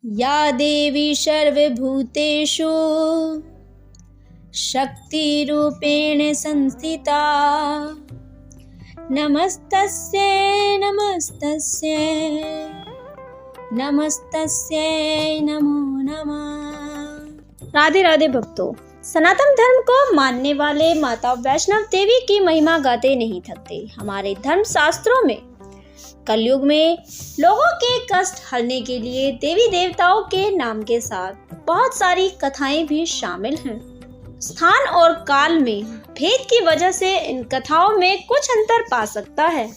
या देवी सर्वभूतेषु शक्तिरूपेण संस्थिता नमस्तस्यै नमस्तस्यै नमस्तस्यै नमो नमः। राधे राधे भक्तों, सनातन धर्म को मानने वाले माता वैष्णव देवी की महिमा गाते नहीं थकते। हमारे धर्म शास्त्रों में कलयुग में लोगों के कष्ट हरने के लिए देवी देवताओं के नाम के साथ बहुत सारी कथाएं भी शामिल हैं। स्थान और काल में भेद की वजह से इन कथाओं में कुछ अंतर पा सकता है,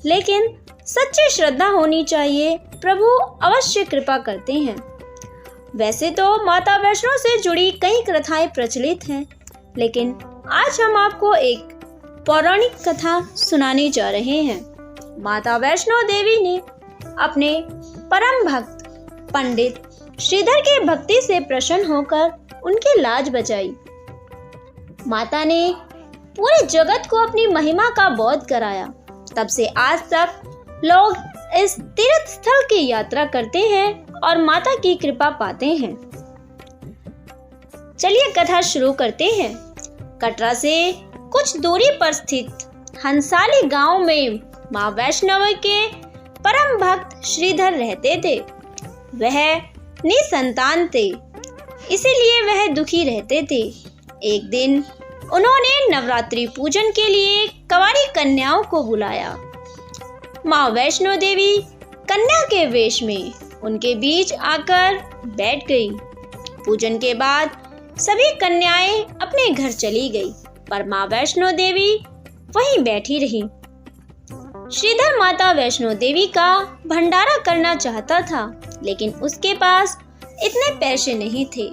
लेकिन सच्ची श्रद्धा होनी चाहिए। प्रभु अवश्य कृपा करते हैं। वैसे तो माता वैष्णो से जुड़ी कई कथाएं प्रचलित हैं, लेकिन आज हम आपको एक पौराणिक कथा सुनाने जा रहे हैं। माता वैष्णो देवी ने अपने परम भक्त पंडित श्रीधर के भक्ति से प्रसन्न होकर उनकी लाज बचाई। माता ने पूरे जगत को अपनी महिमा का बोध कराया। तब से आज तक लोग इस तीर्थ स्थल की यात्रा करते हैं और माता की कृपा पाते हैं। चलिए कथा शुरू करते हैं। कटरा से कुछ दूरी पर स्थित हंसाली गांव में मां वैष्णव के परम भक्त श्रीधर रहते थे। वह निसंतान थे, इसीलिए वह दुखी रहते थे। एक दिन उन्होंने नवरात्रि पूजन के लिए कंवारी कन्याओं को बुलाया। मां वैष्णो देवी कन्या के वेश में उनके बीच आकर बैठ गई। पूजन के बाद सभी कन्याएं अपने घर चली गई, पर मां वैष्णो देवी वहीं बैठी रही। श्रीधर माता वैष्णो देवी का भंडारा करना चाहता था, लेकिन उसके पास इतने पैसे नहीं थे।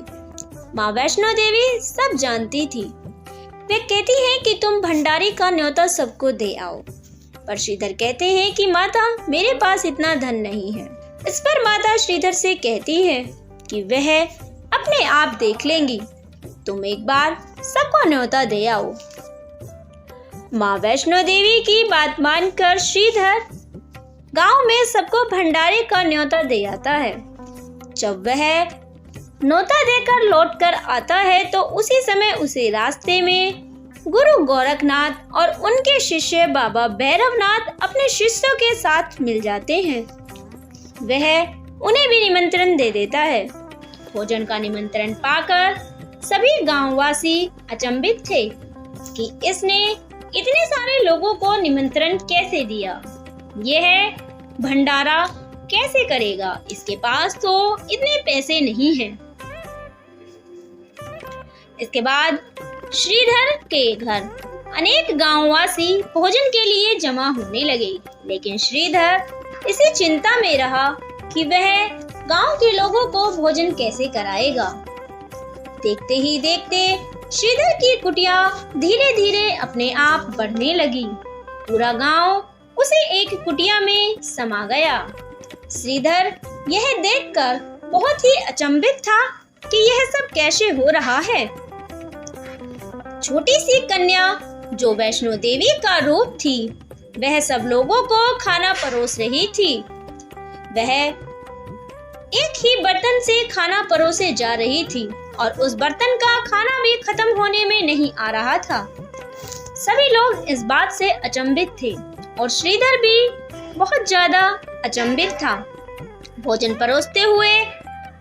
माँ वैष्णो देवी सब जानती थी। वे कहती हैं कि तुम भंडारे का न्योता सबको दे आओ, पर श्रीधर कहते हैं कि माता मेरे पास इतना धन नहीं है। इस पर माता श्रीधर से कहती है कि वह अपने आप देख लेंगी, तुम एक बार सबको न्योता दे आओ। माँ वैष्णो देवी की बात मानकर श्रीधर गांव में सबको भंडारे का न्योता दे आता है। जब वह न्योता देकर लौटकर आता है तो उसी समय उसे रास्ते में गुरु गोरखनाथ और उनके शिष्य बाबा भैरवनाथ अपने शिष्यों के साथ मिल जाते हैं। वह उन्हें भी निमंत्रण दे देता है। भोजन का निमंत्रण पाकर सभी गांववासी अचंभित थे कि इसने इतने सारे लोगों को निमंत्रण कैसे दिया, यह भंडारा कैसे करेगा, इसके पास तो इतने पैसे नहीं हैं। इसके बाद श्रीधर के घर अनेक गांववासी भोजन के लिए जमा होने लगे, लेकिन श्रीधर इसी चिंता में रहा कि वह गांव के लोगों को भोजन कैसे कराएगा। देखते ही देखते श्रीधर की कुटिया धीरे धीरे अपने आप बढ़ने लगी। पूरा गांव उसे एक कुटिया में समा गया। श्रीधर यह देखकर बहुत ही अचंभित था कि यह सब कैसे हो रहा है। छोटी सी कन्या जो वैष्णो देवी का रूप थी, वह सब लोगों को खाना परोस रही थी। वह एक ही बर्तन से खाना परोसे जा रही थी और उस बर्तन का खाना भी खत्म होने में नहीं आ रहा था। सभी लोग इस बात से अचंभित थे और श्रीधर भी बहुत ज्यादा अचंभित था। भोजन परोसते हुए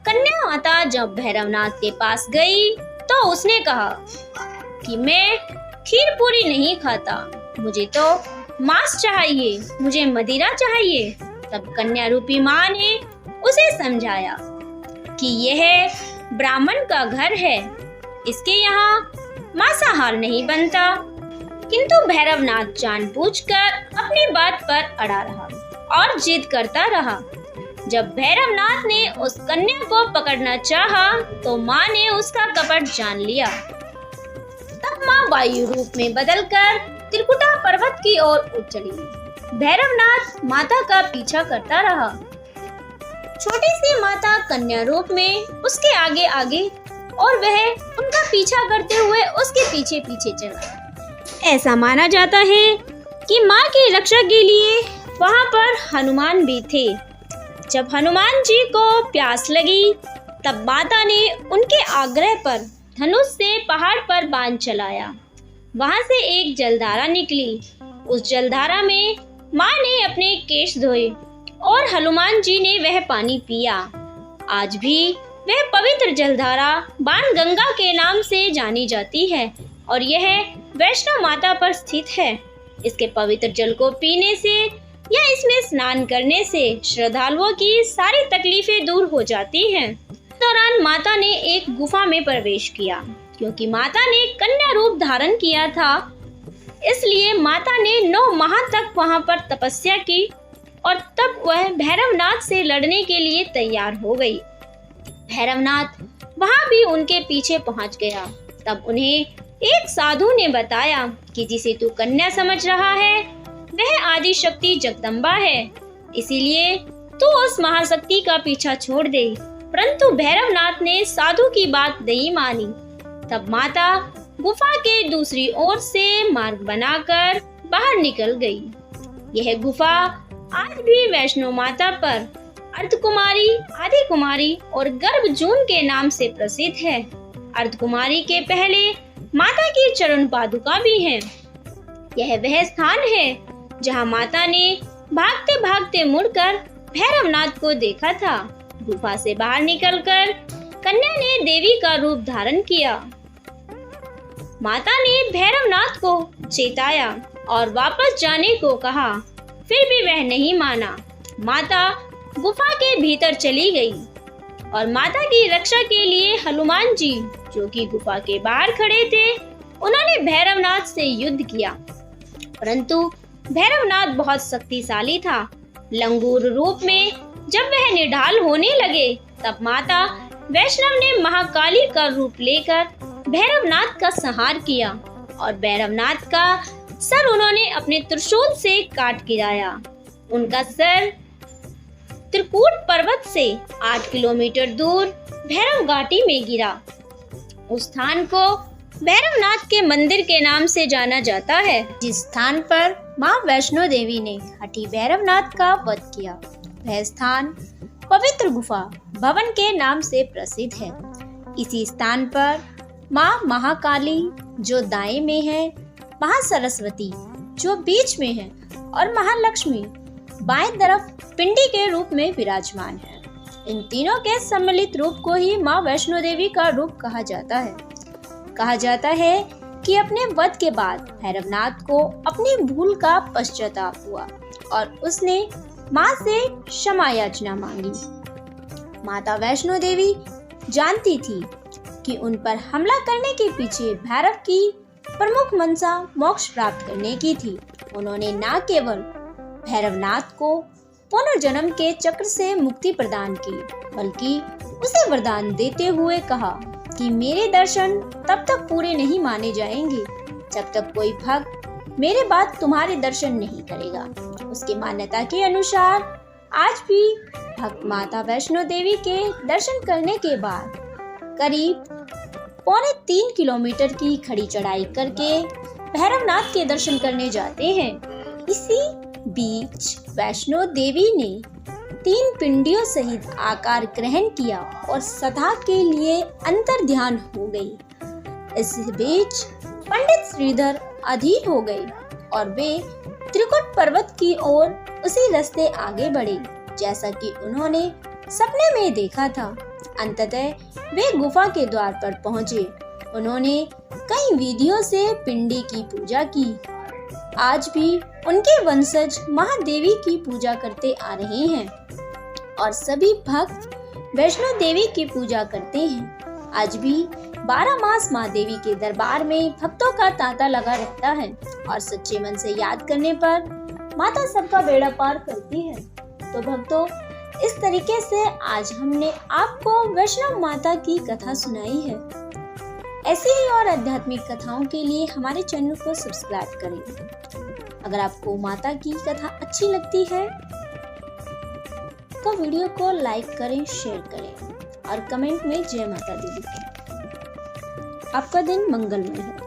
कन्या माता जब भैरवनाथ के पास गई तो उसने कहा कि मैं खीर पूरी नहीं खाता, मुझे तो मांस चाहिए, मुझे मदिरा चाहिए। तब कन्या रूपी माँ ने उसे समझाया कि यह ब्राह्मण का घर है, इसके यहाँ मांसाहार नहीं बनता। किंतु भैरवनाथ जानबूझकर अपनी बात पर अड़ा रहा और जिद करता रहा। जब भैरवनाथ ने उस कन्या को पकड़ना चाहा तो माँ ने उसका कपट जान लिया। तब माँ वायु रूप में बदलकर त्रिकुटा पर्वत की ओर उठ चली। भैरवनाथ माता का पीछा करता रहा। छोटी सी माता कन्या रूप में उसके आगे आगे और वह उनका पीछा करते हुए उसके पीछे पीछे चला। ऐसा माना जाता है कि माँ की रक्षा के लिए वहाँ पर हनुमान भी थे। जब हनुमान जी को प्यास लगी तब माता ने उनके आग्रह पर धनुष से पहाड़ पर बाण चलाया। वहां से एक जलधारा निकली। उस जलधारा में माँ ने अपने केश धोए और हनुमान जी ने वह पानी पिया। आज भी वह पवित्र जलधारा बाणगंगा के नाम से जानी जाती है और यह वैष्णो माता पर स्थित है। इसके पवित्र जल को पीने से या इसमें स्नान करने से श्रद्धालुओं की सारी तकलीफें दूर हो जाती हैं। इस दौरान माता ने एक गुफा में प्रवेश किया। क्योंकि माता ने कन्या रूप धारण किया था, इसलिए माता ने 9 माह तक वहां पर तपस्या की और तब वह भैरवनाथ से लड़ने के लिए तैयार हो गई। भैरवनाथ वहां भी उनके पीछे पहुंच गया। तब उन्हें एक साधु ने बताया कि जिसे तू कन्या समझ रहा है वह आदि शक्ति जगदम्बा है, इसीलिए तू उस महाशक्ति का पीछा छोड़ दे। परंतु भैरवनाथ ने साधु की बात नहीं मानी। तब माता गुफा के दूसरी ओर से मार्ग बनाकर बाहर निकल गई। यह गुफा आज भी वैष्णो माता पर अर्धकुमारी, आदि कुमारी और गर्भजून के नाम से प्रसिद्ध है। अर्धकुमारी के पहले माता की चरण पादुका भी है। यह वह स्थान है जहां माता ने भागते भागते मुड़कर भैरवनाथ को देखा था। गुफा से बाहर निकलकर कन्या ने देवी का रूप धारण किया। माता ने भैरवनाथ को चेताया और वापस जाने को कहा, फिर भी वह नहीं माना। माता गुफा के भीतर चली गई और माता की रक्षा के लिए हनुमान जी, जो कि गुफा के बाहर खड़े थे, उन्होंने भैरवनाथ से युद्ध किया। परंतु भैरवनाथ बहुत शक्तिशाली था। लंगूर रूप में जब वह निढाल होने लगे तब माता वैष्णव ने महाकाली का रूप लेकर भैरवनाथ का संहार किया और भैरवनाथ का सर उन्होंने अपने त्रिशूल से काट गिराया। उनका सर त्रिकूट पर्वत से 8 किलोमीटर दूर भैरव घाटी में गिरा। उस स्थान को भैरवनाथ के मंदिर के नाम से जाना जाता है, जिस स्थान पर माँ वैष्णो देवी ने हठी भैरवनाथ का वध किया। वह स्थान पवित्र गुफा भवन के नाम से प्रसिद्ध है। इसी स्थान पर माँ महाकाली जो दाएं में है, महासरस्वती जो बीच में है और महालक्ष्मी बाएं तरफ पिंडी के रूप में विराजमान है। इन तीनों के सम्मिलित रूप को ही माँ वैष्णो देवी का रूप कहा जाता है। कहा जाता है कि अपने वध के बाद भैरवनाथ को अपनी भूल का पश्चाताप हुआ और उसने माँ से क्षमा याचना मांगी। माता वैष्णो देवी जानती थी कि उन पर हमला करने के पीछे भैरव की प्रमुख मंशा मोक्ष प्राप्त करने की थी। उन्होंने न केवल भैरवनाथ को पुनर्जन्म के चक्र से मुक्ति प्रदान की, बल्कि उसे वरदान देते हुए कहा कि मेरे दर्शन तब तक पूरे नहीं माने जाएंगे जब तक कोई भक्त मेरे बाद तुम्हारे दर्शन नहीं करेगा। उसकी मान्यता के अनुसार आज भी भक्त माता वैष्णो देवी के दर्शन करने के बाद करीब 3.25 किलोमीटर की खड़ी चढ़ाई करके भैरवनाथ के दर्शन करने जाते हैं। इसी बीच वैष्णो देवी ने 3 पिंडियों सहित आकार ग्रहण किया और सदा के लिए अंतर ध्यान हो गई। इस बीच पंडित श्रीधर अधीर हो गए और वे त्रिकुट पर्वत की ओर उसी रास्ते आगे बढ़े जैसा कि उन्होंने सपने में देखा था। अंततः वे गुफा के द्वार पर पहुंचे। उन्होंने कई विधियों से पिंडी की पूजा की। आज भी उनके वंशज महादेवी की पूजा करते आ रहे हैं और सभी भक्त वैष्णो देवी की पूजा करते हैं। आज भी 12 मास माँ देवी के दरबार में भक्तों का तांता लगा रहता है और सच्चे मन से याद करने पर माता सबका बेड़ा पार करती है। तो भक्तों, इस तरीके से आज हमने आपको वैष्णव माता की कथा सुनाई है। ऐसी ही और आध्यात्मिक कथाओं के लिए हमारे चैनल को सब्सक्राइब करें। अगर आपको माता की कथा अच्छी लगती है तो वीडियो को लाइक करें, शेयर करें और कमेंट में जय माता दी लिखें। आपका दिन मंगलमय हो।